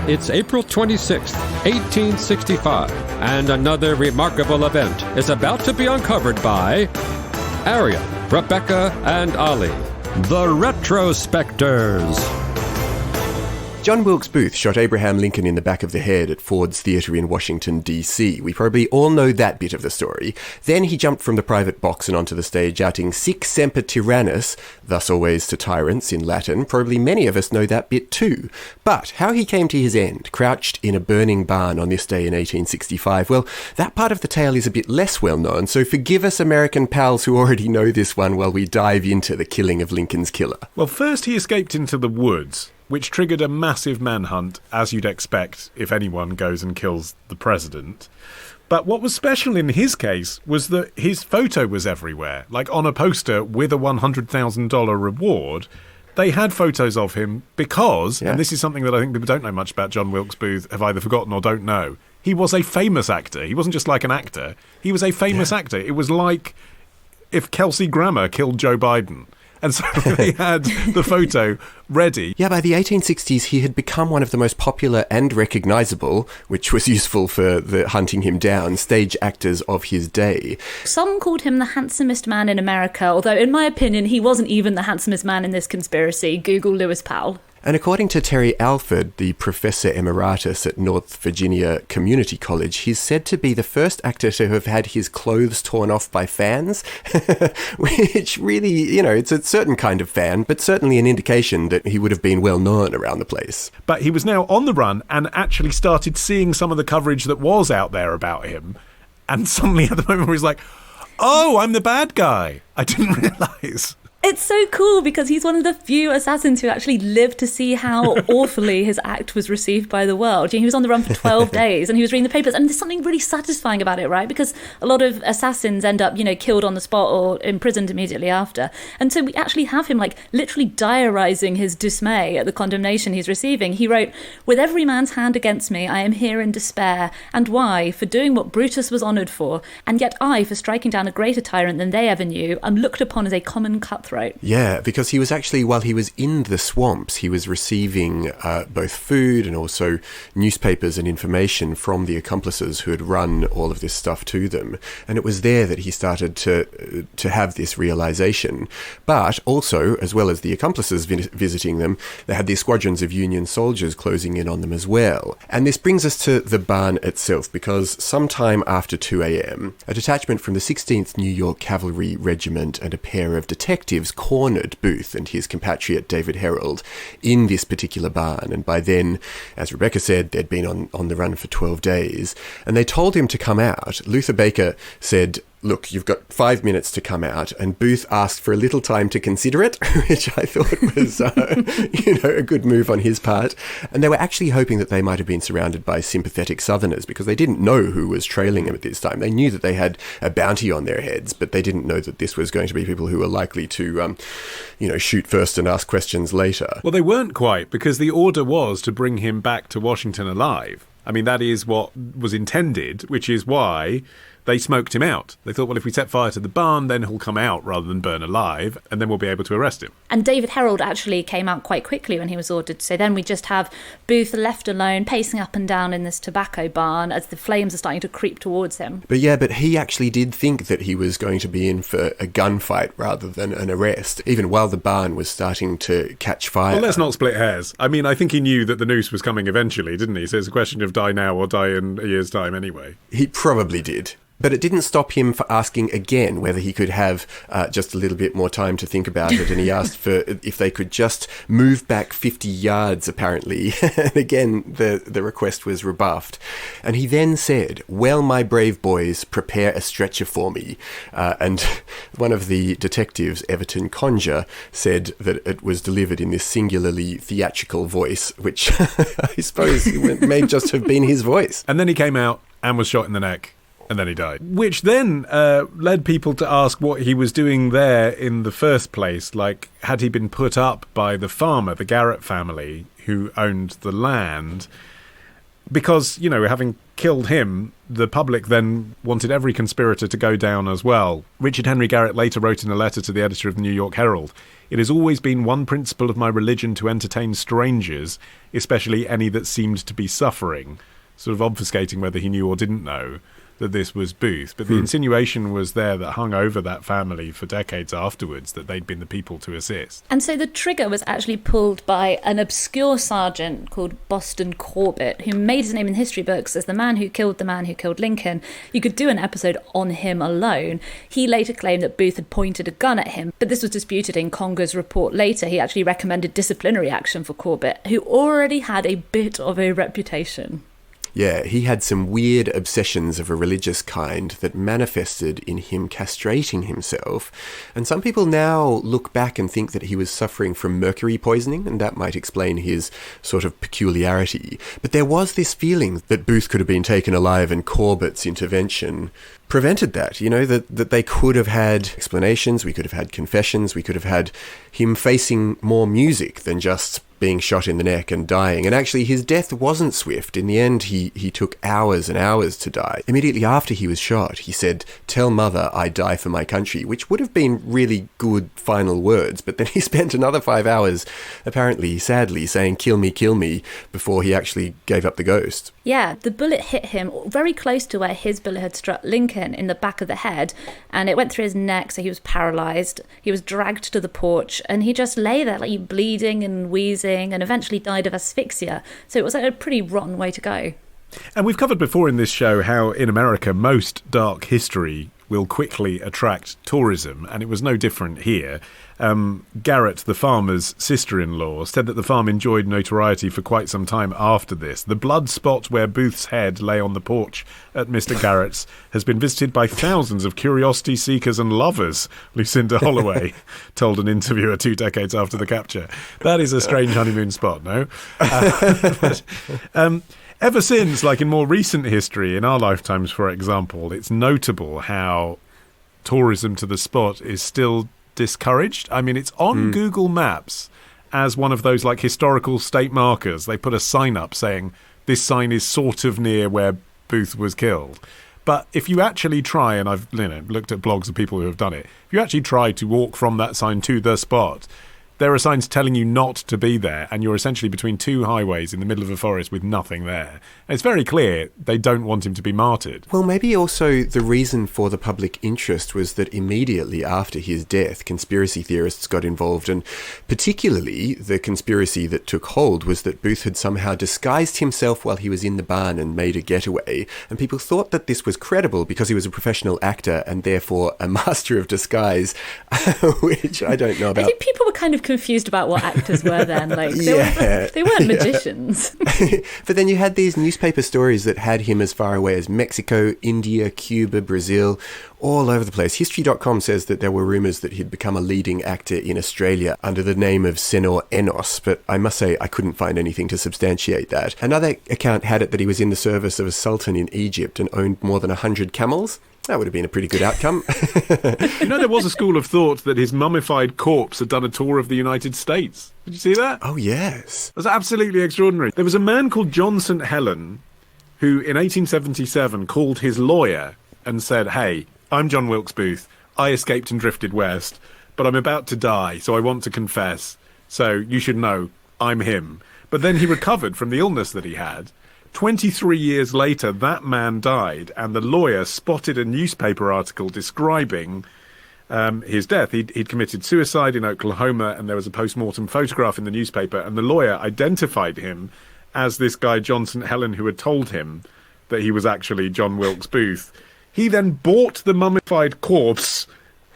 It's April 26th, 1865, and another remarkable event is about to be uncovered by Arion, Rebecca, and Olly, the Retrospectors. John Wilkes Booth shot Abraham Lincoln in the back of the head at Ford's Theatre in Washington, D.C. We probably all know that bit of the story. Then he jumped from the private box and onto the stage shouting Sic semper tyrannis, thus always to tyrants in Latin. Probably many of us know that bit too. But how he came to his end, crouched in a burning barn on this day in 1865, well, that part of the tale is a bit less well known, so forgive us American pals who already know this one while we dive into the killing of Lincoln's killer. Well, first he escaped into the woods, which triggered a massive manhunt, as you'd expect if anyone goes and kills the president. But what was special in his case was that his photo was everywhere. Like on a poster with a $100,000 reward, they had photos of him because, and this is something that I think people don't know much about John Wilkes Booth, have either forgotten or don't know, he was a famous actor. He wasn't just like an actor. He was a famous actor. It was like if Kelsey Grammer killed Joe Biden. And so they had the photo ready. Yeah, by the 1860s, he had become one of the most popular and recognisable, which was useful for the hunting him down, stage actors of his day. Some called him the handsomest man in America, although in my opinion, he wasn't even the handsomest man in this conspiracy. Google Lewis Powell. And according to Terry Alford, the Professor Emeritus at North Virginia Community College, he's said to be the first actor to have had his clothes torn off by fans, which really, you know, it's a certain kind of fan, but certainly an indication that he would have been well known around the place. But he was now on the run and actually started seeing some of the coverage that was out there about him. And suddenly at the moment where he's like, oh, I'm the bad guy. I didn't realise. It's so cool because he's one of the few assassins who actually lived to see how awfully his act was received by the world. He was on the run for 12 days and he was reading the papers. And there's something really satisfying about it, right? Because a lot of assassins end up, killed on the spot or imprisoned immediately after. And so we actually have him literally diarising his dismay at the condemnation he's receiving. He wrote, "With every man's hand against me, I am here in despair. And why? For doing what Brutus was honoured for. And yet I, for striking down a greater tyrant than they ever knew, am looked upon as a common cutthroat." Yeah, because he was actually, while he was in the swamps, he was receiving both food and also newspapers and information from the accomplices who had run all of this stuff to them. And it was there that he started to have this realization. But also, as well as the accomplices visiting them, they had these squadrons of Union soldiers closing in on them as well. And this brings us to the barn itself, because sometime after 2 a.m., a detachment from the 16th New York Cavalry Regiment and a pair of detectives cornered Booth and his compatriot David Herold in this particular barn. And by then, as Rebecca said, they'd been on the run for 12 days. And they told him to come out. Luther Baker said, "Look, you've got 5 minutes to come out." And Booth asked for a little time to consider it, which I thought was, a good move on his part. And they were actually hoping that they might have been surrounded by sympathetic Southerners because they didn't know who was trailing them at this time. They knew that they had a bounty on their heads, but they didn't know that this was going to be people who were likely to, shoot first and ask questions later. Well, they weren't quite, because the order was to bring him back to Washington alive. I mean, that is what was intended, which is why they smoked him out. They thought, well, if we set fire to the barn, then he'll come out rather than burn alive, and then we'll be able to arrest him. And David Herold actually came out quite quickly when he was ordered. So then we just have Booth left alone, pacing up and down in this tobacco barn as the flames are starting to creep towards him. But he actually did think that he was going to be in for a gunfight rather than an arrest, even while the barn was starting to catch fire. Well, let's not split hairs. I mean, I think he knew that the noose was coming eventually, didn't he? So it's a question of die now or die in a year's time anyway. He probably did. But it didn't stop him for asking again whether he could have just a little bit more time to think about it. And he asked for if they could just move back 50 yards, apparently. And again, the request was rebuffed. And he then said, "Well, my brave boys, prepare a stretcher for me." And one of the detectives, Everton Conger, said that it was delivered in this singularly theatrical voice, which I suppose may just have been his voice. And then he came out and was shot in the neck. And then he died. Which then led people to ask what he was doing there in the first place. Like, had he been put up by the farmer, the Garrett family, who owned the land? because, having killed him, the public then wanted every conspirator to go down as well. Richard Henry Garrett later wrote in a letter to the editor of the New York Herald, "It has always been one principle of my religion to entertain strangers, especially any that seemed to be suffering," sort of obfuscating whether he knew or didn't know that this was Booth. But the insinuation was there that hung over that family for decades afterwards, that they'd been the people to assist. And so the trigger was actually pulled by an obscure sergeant called Boston Corbett, who made his name in history books as the man who killed Lincoln. You could do an episode on him alone. He later claimed that Booth had pointed a gun at him, but this was disputed in Conger's report later. He actually recommended disciplinary action for Corbett, who already had a bit of a reputation. Yeah, he had some weird obsessions of a religious kind that manifested in him castrating himself. And some people now look back and think that he was suffering from mercury poisoning, and that might explain his sort of peculiarity. But there was this feeling that Booth could have been taken alive, and Corbett's intervention prevented that, that they could have had explanations, we could have had confessions, we could have had him facing more music than just being shot in the neck and dying. And actually his death wasn't swift. In the end, he took hours and hours to die. Immediately after he was shot, he said, "Tell mother I die for my country," which would have been really good final words. But then he spent another 5 hours, apparently sadly, saying, kill me, before he actually gave up the ghost. Yeah, the bullet hit him very close to where his bullet had struck Lincoln, in the back of the head, and it went through his neck, so he was paralysed. He was dragged to the porch, and he just lay there, like bleeding and wheezing, and eventually died of asphyxia. So it was a pretty rotten way to go. And we've covered before in this show how in America most dark history will quickly attract tourism, and it was no different here. Garrett, the farmer's sister-in-law, said that the farm enjoyed notoriety for quite some time after this. The blood spot where Booth's head lay on the porch at Mr. Garrett's has been visited by thousands of curiosity seekers and lovers, Lucinda Holloway told an interviewer 2 decades after the capture. That is a strange honeymoon spot, no? Ever since, like in more recent history, in our lifetimes, for example, it's notable how tourism to the spot is still discouraged. I mean, it's on Google Maps as one of those like historical state markers. They put a sign up saying this sign is sort of near where Booth was killed. But if you actually try, and I've looked at blogs of people who have done it, if you actually try to walk from that sign to the spot, there are signs telling you not to be there, and you're essentially between 2 highways in the middle of a forest with nothing there. And it's very clear they don't want him to be martyred. Well, maybe also the reason for the public interest was that immediately after his death, conspiracy theorists got involved, and particularly the conspiracy that took hold was that Booth had somehow disguised himself while he was in the barn and made a getaway, and people thought that this was credible because he was a professional actor and therefore a master of disguise, which I don't know about. I think people were kind of confused about what actors were then. Like they weren't magicians. But then you had these newspaper stories that had him as far away as Mexico, India, Cuba, Brazil, all over the place. History.com says that there were rumours that he'd become a leading actor in Australia under the name of Senor Enos, but I must say I couldn't find anything to substantiate that. Another account had it that he was in the service of a sultan in Egypt and owned more than 100 camels. That would have been a pretty good outcome. There was a school of thought that his mummified corpse had done a tour of the United States. Did you see that? Oh, yes. It was absolutely extraordinary. There was a man called John St. Helen who, in 1877, called his lawyer and said, "Hey, I'm John Wilkes Booth. I escaped and drifted west, but I'm about to die, so I want to confess. So you should know, I'm him." But then he recovered from the illness that he had. 23 years later, that man died, and the lawyer spotted a newspaper article describing his death. He'd committed suicide in Oklahoma, and there was a post-mortem photograph in the newspaper, and the lawyer identified him as this guy, John St. Helen, who had told him that he was actually John Wilkes Booth. He then bought the mummified corpse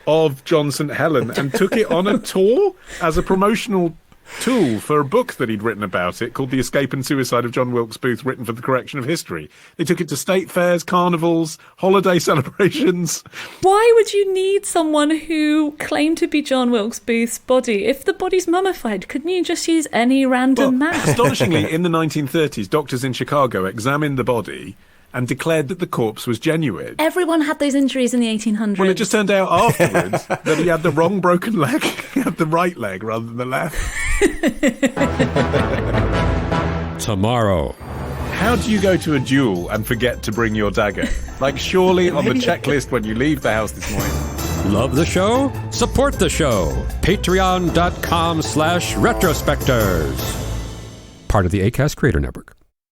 of John St. Helen and took it on a tour as a promotional tool for a book that he'd written about it called The Escape and Suicide of John Wilkes Booth, written for the correction of history. They took it to state fairs, carnivals, holiday celebrations. Why would you need someone who claimed to be John Wilkes Booth's body? If the body's mummified, couldn't you just use any random man? Astonishingly, in the 1930s, doctors in Chicago examined the body and declared that the corpse was genuine. Everyone had those injuries in the 1800s. Well, it just turned out afterwards that he had the wrong broken leg. He had the right leg rather than the left. Tomorrow. How do you go to a duel and forget to bring your dagger? Like, surely on the checklist when you leave the house this morning. Love the show? Support the show. Patreon.com/retrospectors. Part of the Acast Creator Network.